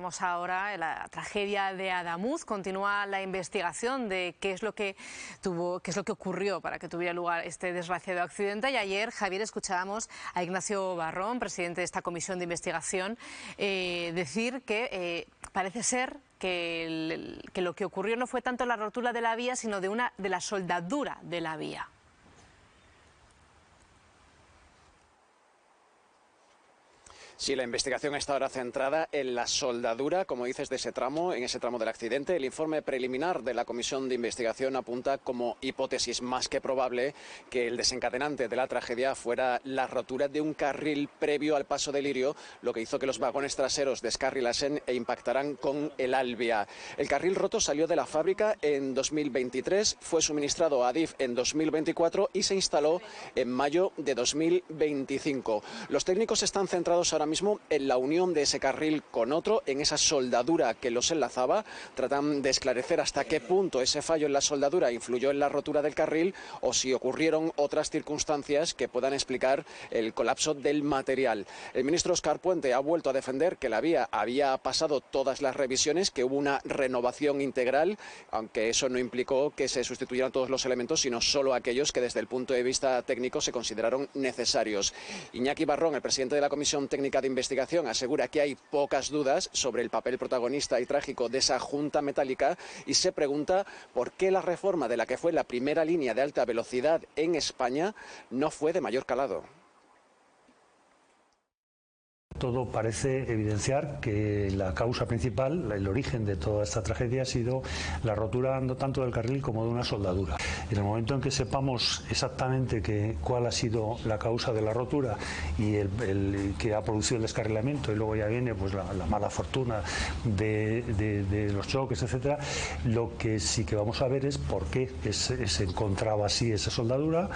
contábamos ahora, la tragedia de Adamuz. Continúa la investigación de qué es lo que ocurrió para que tuviera lugar este desgraciado accidente. Y ayer, Javier, escuchábamos a Ignacio Barrón, presidente de esta comisión de investigación, decir que parece ser que lo que ocurrió no fue tanto la rotura de la vía, sino de la soldadura de la vía. Sí, la investigación está ahora centrada en la soldadura, como dices, de ese tramo, en ese tramo del accidente. El informe preliminar de la comisión de investigación apunta como hipótesis más que probable que el desencadenante de la tragedia fuera la rotura de un carril previo al paso de Lirio, lo que hizo que los vagones traseros descarrilasen e impactaran con el Albia. El carril roto salió de la fábrica en 2023, fue suministrado a Adif en 2024 y se instaló en mayo de 2025. Los técnicos están centrados ahora mismo en la unión de ese carril con otro, en esa soldadura que los enlazaba. Tratan de esclarecer hasta qué punto ese fallo en la soldadura influyó en la rotura del carril o si ocurrieron otras circunstancias que puedan explicar el colapso del material. El ministro Óscar Puente ha vuelto a defender que la vía había pasado todas las revisiones, que hubo una renovación integral, aunque eso no implicó que se sustituyeran todos los elementos, sino solo aquellos que desde el punto de vista técnico se consideraron necesarios. Iñaki Barrón, el presidente de la Comisión Técnica de Investigación, asegura que hay pocas dudas sobre el papel protagonista y trágico de esa junta metálica y se pregunta por qué la reforma de la que fue la primera línea de alta velocidad en España no fue de mayor calado. Todo parece evidenciar que la causa principal, el origen de toda esta tragedia ha sido la rotura no tanto del carril como de una soldadura. En el momento en que sepamos exactamente cuál ha sido la causa de la rotura y el que ha producido el descarrilamiento, y luego ya viene pues la mala fortuna de los choques, etcétera, lo que sí que vamos a ver es por qué se encontraba así esa soldadura,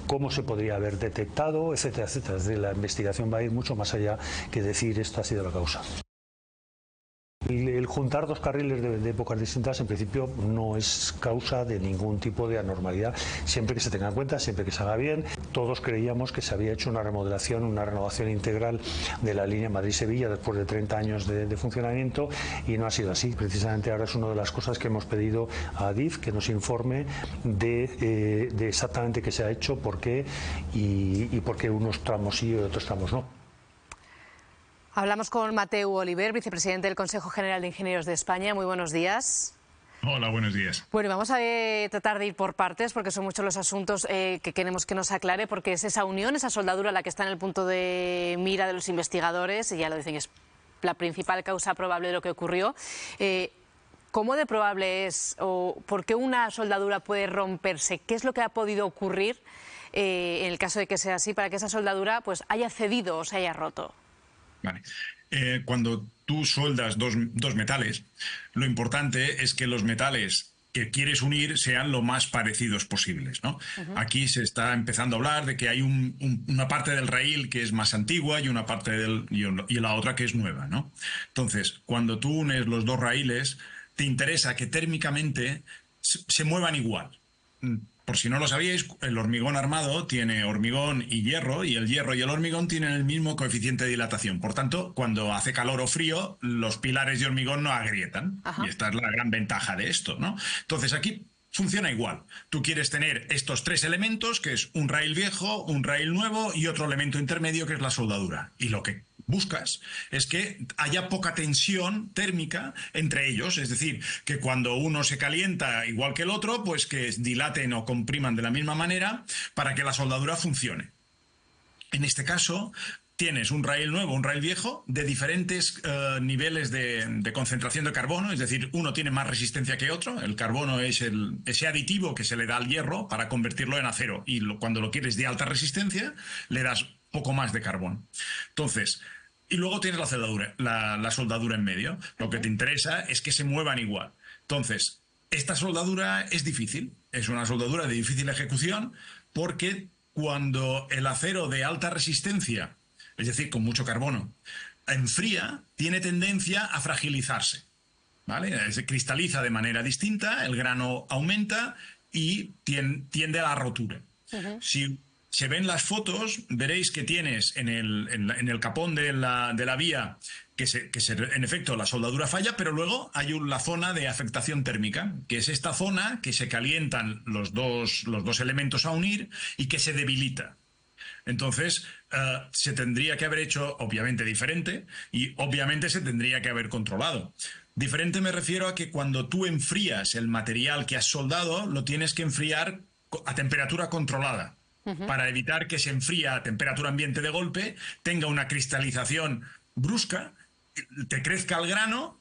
cómo se podría haber detectado, etcétera, etcétera. Desde la investigación va a ir mucho más allá que decir esto ha sido la causa. El juntar dos carriles de épocas distintas en principio no es causa de ningún tipo de anormalidad, siempre que se tenga en cuenta, siempre que se haga bien. Todos creíamos que se había hecho una remodelación, una renovación integral de la línea Madrid-Sevilla después de 30 años de funcionamiento y no ha sido así. Precisamente ahora es una de las cosas que hemos pedido a Adif, que nos informe de exactamente qué se ha hecho, por qué y por qué unos tramos sí y otros tramos no. Hablamos con Mateu Oliver, vicepresidente del Consejo General de Ingenieros de España. Muy buenos días. Hola, buenos días. Bueno, vamos a tratar de ir por partes porque son muchos los asuntos que queremos que nos aclare, porque es esa unión, esa soldadura la que está en el punto de mira de los investigadores, y ya lo dicen, es la principal causa probable de lo que ocurrió. ¿Cómo de probable es o por qué una soldadura puede romperse? ¿Qué es lo que ha podido ocurrir en el caso de que sea así para que esa soldadura pues haya cedido o se haya roto? Vale. Cuando tú soldas dos metales, lo importante es que los metales que quieres unir sean lo más parecidos posibles, ¿no? Aquí se está empezando a hablar de que hay una parte del raíl que es más antigua y una parte y la otra que es nueva, ¿no? Entonces, cuando tú unes los dos raíles, te interesa que térmicamente se muevan igual. Por si no lo sabíais, el hormigón armado tiene hormigón y el hierro y el hormigón tienen el mismo coeficiente de dilatación. Por tanto, cuando hace calor o frío, los pilares de hormigón no agrietan. Ajá. Y esta es la gran ventaja de esto, ¿no? Entonces aquí funciona igual. Tú quieres tener estos tres elementos, que es un raíl viejo, un raíl nuevo y otro elemento intermedio, que es la soldadura. Y lo que buscas es que haya poca tensión térmica entre ellos, es decir, que cuando uno se calienta igual que el otro, pues que dilaten o compriman de la misma manera para que la soldadura funcione. En este caso, tienes un raíl nuevo, un raíl viejo, de diferentes niveles de concentración de carbono, es decir, uno tiene más resistencia que otro. El carbono es ese aditivo que se le da al hierro para convertirlo en acero, y cuando lo quieres de alta resistencia, le das poco más de carbono. Entonces, y luego tienes la soldadura en medio. Lo que te interesa es que se muevan igual. Entonces, esta soldadura es difícil. Es una soldadura de difícil ejecución porque cuando el acero de alta resistencia, es decir, con mucho carbono, enfría, tiene tendencia a fragilizarse, ¿vale? Se cristaliza de manera distinta, el grano aumenta y tiende a la rotura. Si se ven las fotos, veréis que tienes en el capón de la vía en efecto la soldadura falla, pero luego hay la zona de afectación térmica, que es esta zona que se calientan los dos elementos a unir y que se debilita. Entonces, se tendría que haber hecho, obviamente, diferente y obviamente se tendría que haber controlado. Diferente me refiero a que cuando tú enfrías el material que has soldado, lo tienes que enfriar a temperatura controlada, para evitar que se enfríe a temperatura ambiente de golpe, tenga una cristalización brusca, te crezca el grano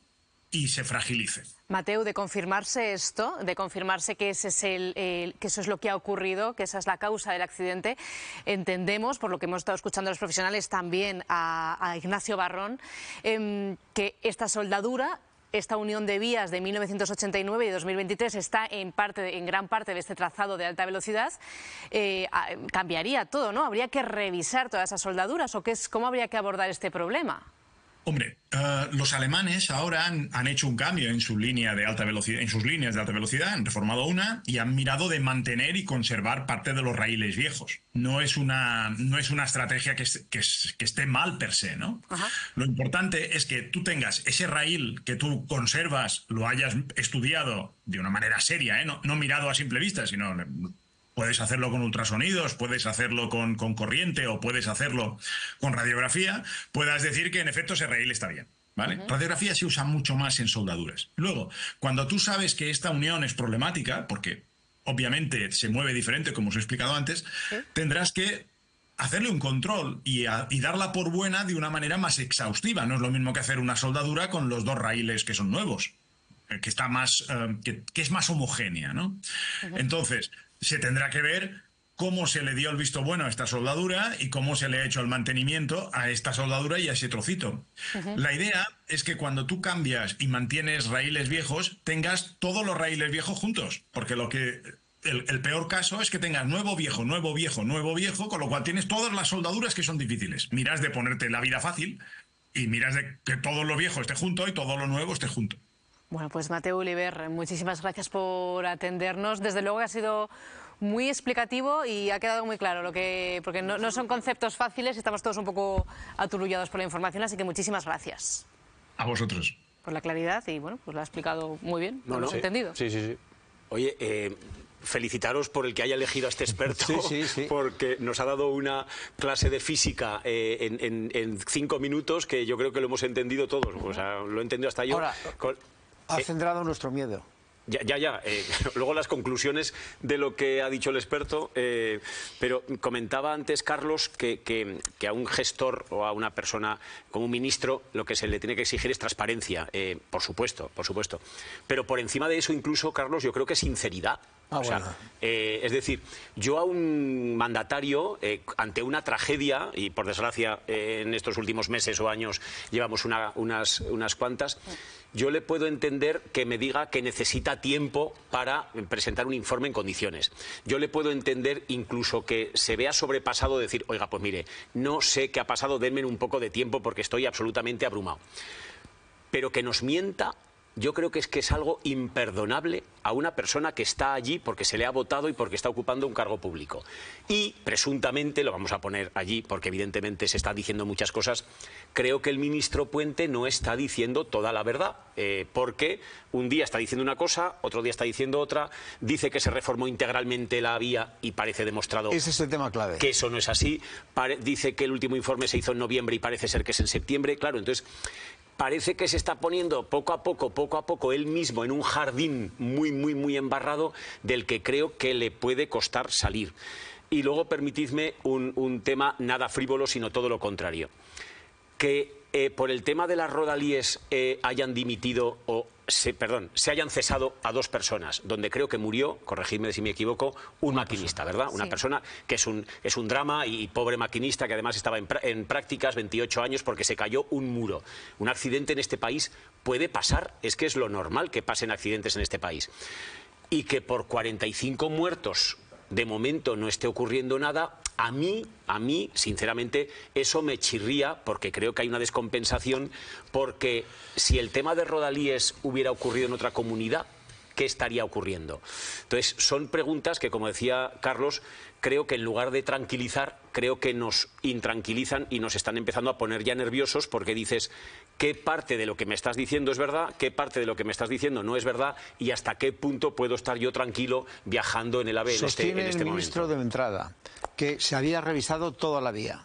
y se fragilice. Mateu, de confirmarse esto, de confirmarse que ese es que eso es lo que ha ocurrido, que esa es la causa del accidente, entendemos, por lo que hemos estado escuchando a los profesionales, también a Ignacio Barrón, que esta soldadura, esta unión de vías de 1989 y 2023 está en gran parte de este trazado de alta velocidad, cambiaría todo, ¿no? ¿Habría que revisar todas esas soldaduras o cómo habría que abordar este problema? Hombre, los alemanes ahora han hecho un cambio en su línea de alta velocidad, en sus líneas de alta velocidad, han reformado una y han mirado de mantener y conservar parte de los raíles viejos. No es una estrategia que esté mal per se, ¿no? Ajá. Lo importante es que tú tengas ese raíl que tú conservas, lo hayas estudiado de una manera seria, no mirado a simple vista, sino... Puedes hacerlo con ultrasonidos, puedes hacerlo con corriente o puedes hacerlo con radiografía, puedas decir que en efecto ese raíl está bien, ¿vale? Radiografía se usa mucho más en soldaduras. Luego, cuando tú sabes que esta unión es problemática, porque obviamente se mueve diferente, como os he explicado antes, tendrás que hacerle un control y darla por buena de una manera más exhaustiva. No es lo mismo que hacer una soldadura con los dos raíles que son nuevos, que está más, que es más homogénea, ¿no? Entonces, se tendrá que ver cómo se le dio el visto bueno a esta soldadura y cómo se le ha hecho el mantenimiento a esta soldadura y a ese trocito. La idea es que cuando tú cambias y mantienes raíles viejos, tengas todos los raíles viejos juntos, porque el peor caso es que tengas nuevo, viejo, nuevo, viejo, nuevo, viejo, con lo cual tienes todas las soldaduras que son difíciles. Miras de ponerte la vida fácil y miras de que todo lo viejo esté junto y todo lo nuevo esté junto. Bueno, pues Mateu Oliver, muchísimas gracias por atendernos. Desde luego que ha sido muy explicativo y ha quedado muy claro porque no son conceptos fáciles y estamos todos un poco aturullados por la información, así que muchísimas gracias. A vosotros. Por la claridad y bueno, pues lo ha explicado muy bien, lo hemos entendido. Sí. Oye, felicitaros por el que haya elegido a este experto, sí. Porque nos ha dado una clase de física en 5 minutos que yo creo que lo hemos entendido todos, o sea, lo he entendido hasta yo. Ahora, ha centrado nuestro miedo. Ya. Luego las conclusiones de lo que ha dicho el experto, pero comentaba antes Carlos que a un gestor o a una persona como un ministro lo que se le tiene que exigir es transparencia, por supuesto. Pero por encima de eso incluso, Carlos, yo creo que sinceridad. Es decir, yo a un mandatario ante una tragedia, y por desgracia en estos últimos meses o años llevamos unas cuantas, yo le puedo entender que me diga que necesita tiempo para presentar un informe en condiciones. Yo le puedo entender incluso que se vea sobrepasado, decir, oiga, pues mire, no sé qué ha pasado, denme un poco de tiempo porque estoy absolutamente abrumado. Pero que nos mienta, yo creo que es algo imperdonable a una persona que está allí porque se le ha votado y porque está ocupando un cargo público. Y presuntamente, lo vamos a poner allí porque evidentemente se están diciendo muchas cosas, creo que el ministro Puente no está diciendo toda la verdad, porque un día está diciendo una cosa, otro día está diciendo otra, dice que se reformó integralmente la vía y parece demostrado ese es el tema clave, que eso no es así, dice que el último informe se hizo en noviembre y parece ser que es en septiembre, claro, entonces parece que se está poniendo poco a poco él mismo en un jardín muy embarrado del que creo que le puede costar salir. Y luego permitidme un tema nada frívolo, sino todo lo contrario. Que por el tema de las rodalíes hayan dimitido se hayan cesado a 2 personas, donde creo que murió, corregidme si me equivoco, un maquinista, ¿verdad? Una persona que es un drama y pobre maquinista que además estaba en prácticas 28 años porque se cayó un muro. Un accidente en este país puede pasar, es que es lo normal que pasen accidentes en este país. Y que por 45 muertos de momento no esté ocurriendo nada, a mí, sinceramente, eso me chirría porque creo que hay una descompensación, porque si el tema de rodalíes hubiera ocurrido en otra comunidad, qué estaría ocurriendo. Entonces, son preguntas que, como decía Carlos, creo que en lugar de tranquilizar, creo que nos intranquilizan y nos están empezando a poner ya nerviosos, porque dices, ¿qué parte de lo que me estás diciendo es verdad? ¿Qué parte de lo que me estás diciendo no es verdad? ¿Y hasta qué punto puedo estar yo tranquilo viajando en el AVE en este momento? Sostiene el ministro de entrada que se había revisado toda la vía.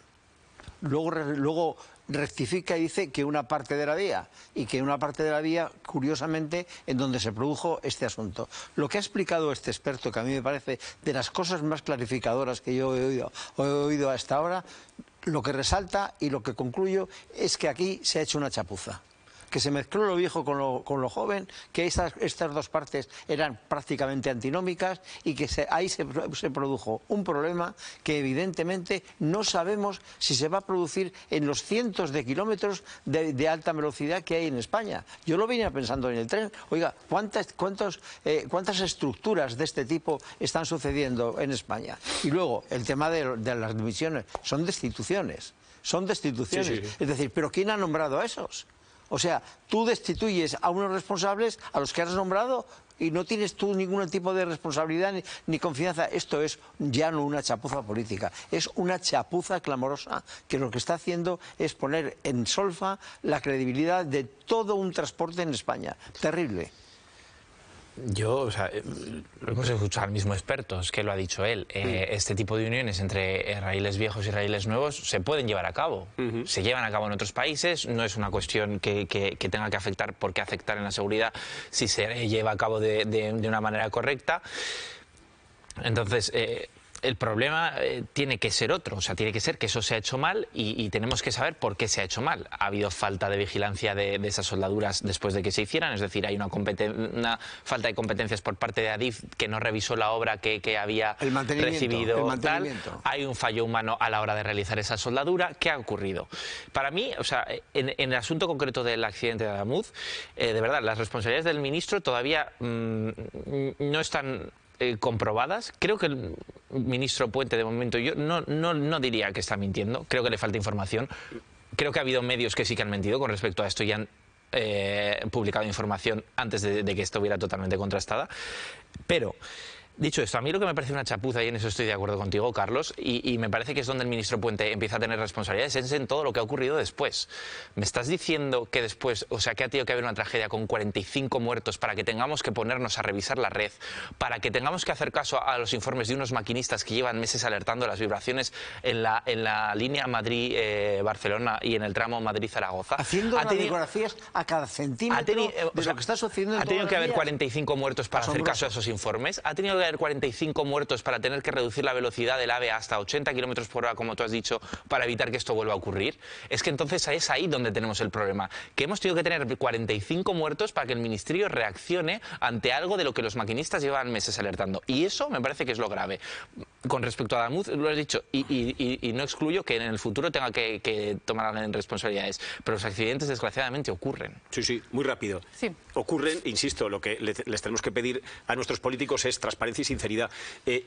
Luego rectifica y dice que una parte de la vía, y que una parte de la vía, curiosamente, en donde se produjo este asunto. Lo que ha explicado este experto, que a mí me parece de las cosas más clarificadoras que yo he oído hasta ahora, lo que resalta y lo que concluyo es que aquí se ha hecho una chapuza. Que se mezcló lo viejo con lo joven, que estas dos partes eran prácticamente antinómicas y que ahí se produjo un problema que evidentemente no sabemos si se va a producir en los cientos de kilómetros de alta velocidad que hay en España. Yo lo venía pensando en el tren. Oiga, ¿cuántas estructuras de este tipo están sucediendo en España? Y luego, el tema de las dimisiones. Son destituciones. Son destituciones. Sí. Es decir, ¿pero quién ha nombrado a esos? O sea, tú destituyes a unos responsables, a los que has nombrado, y no tienes tú ningún tipo de responsabilidad ni confianza. Esto es ya no una chapuza política, es una chapuza clamorosa que lo que está haciendo es poner en solfa la credibilidad de todo un transporte en España. Terrible. Yo, hemos escuchado al mismo experto, es que lo ha dicho él. Este tipo de uniones entre raíles viejos y raíles nuevos se pueden llevar a cabo. Se llevan a cabo en otros países, no es una cuestión que tenga que afectar, por qué afectar en la seguridad si se lleva a cabo de una manera correcta. Entonces, el problema tiene que ser otro, o sea, tiene que ser que eso se ha hecho mal y tenemos que saber por qué se ha hecho mal. Ha habido falta de vigilancia de esas soldaduras después de que se hicieran, es decir, hay una falta de competencias por parte de Adif que no revisó la obra que había recibido. Hay un fallo humano a la hora de realizar esa soldadura. ¿Qué ha ocurrido? Para mí, o sea, en el asunto concreto del accidente de Adamuz, de verdad, las responsabilidades del ministro todavía no están comprobadas. Creo que el ministro Puente, de momento, yo no diría que está mintiendo. Creo que le falta información. Creo que ha habido medios que sí que han mentido con respecto a esto y han publicado información antes de que estuviera totalmente contrastada. Pero, dicho esto, a mí lo que me parece una chapuza, y en eso estoy de acuerdo contigo, Carlos, y me parece que es donde el ministro Puente empieza a tener responsabilidades, es en todo lo que ha ocurrido después. Me estás diciendo que después, o sea, que ha tenido que haber una tragedia con 45 muertos para que tengamos que ponernos a revisar la red, para que tengamos que hacer caso a los informes de unos maquinistas que llevan meses alertando las vibraciones en la línea Madrid-Barcelona y en el tramo Madrid-Zaragoza. Haciendo radiografías a cada centímetro de lo que está sucediendo en Ha tenido que haber 45 muertos para hacer caso a esos informes. Ha tenido que haber 45 muertos para tener que reducir la velocidad del AVE hasta 80 kilómetros por hora, como tú has dicho, para evitar que esto vuelva a ocurrir. Es que entonces es ahí donde tenemos el problema, que hemos tenido que tener 45 muertos para que el Ministerio reaccione ante algo de lo que los maquinistas llevan meses alertando. Y eso me parece que es lo grave. Con respecto a Adamuz, lo has dicho, y no excluyo que en el futuro tenga que tomar responsabilidades, pero los accidentes desgraciadamente ocurren. Sí, sí, muy rápido. Sí. Ocurren, insisto, lo que les tenemos que pedir a nuestros políticos es transparencia y sinceridad.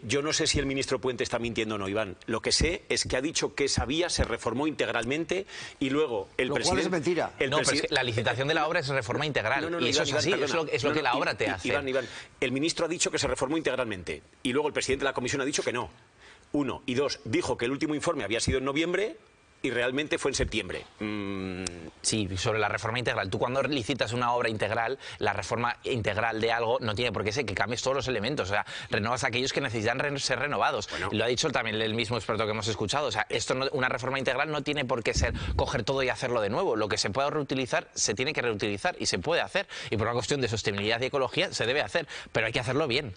Yo no sé si el ministro Puente está mintiendo o no, Iván. Lo que sé es que ha dicho que esa vía se reformó integralmente y luego el presidente... Lo cual es mentira. Pero es que la licitación de la obra es reforma integral. Y eso es así, es lo que la obra te hace. Iván, el ministro ha dicho que se reformó integralmente y luego el presidente de la comisión ha dicho que no. Uno. Y dos, dijo que el último informe había sido en noviembre y realmente fue en septiembre. Sí, sobre la reforma integral. Tú cuando licitas una obra integral, la reforma integral de algo no tiene por qué ser que cambies todos los elementos. O sea, renovas aquellos que necesitan ser renovados. Bueno. Lo ha dicho también el mismo experto que hemos escuchado. O sea, una reforma integral no tiene por qué ser coger todo y hacerlo de nuevo. Lo que se pueda reutilizar, se tiene que reutilizar y se puede hacer. Y por una cuestión de sostenibilidad y ecología, se debe hacer. Pero hay que hacerlo bien.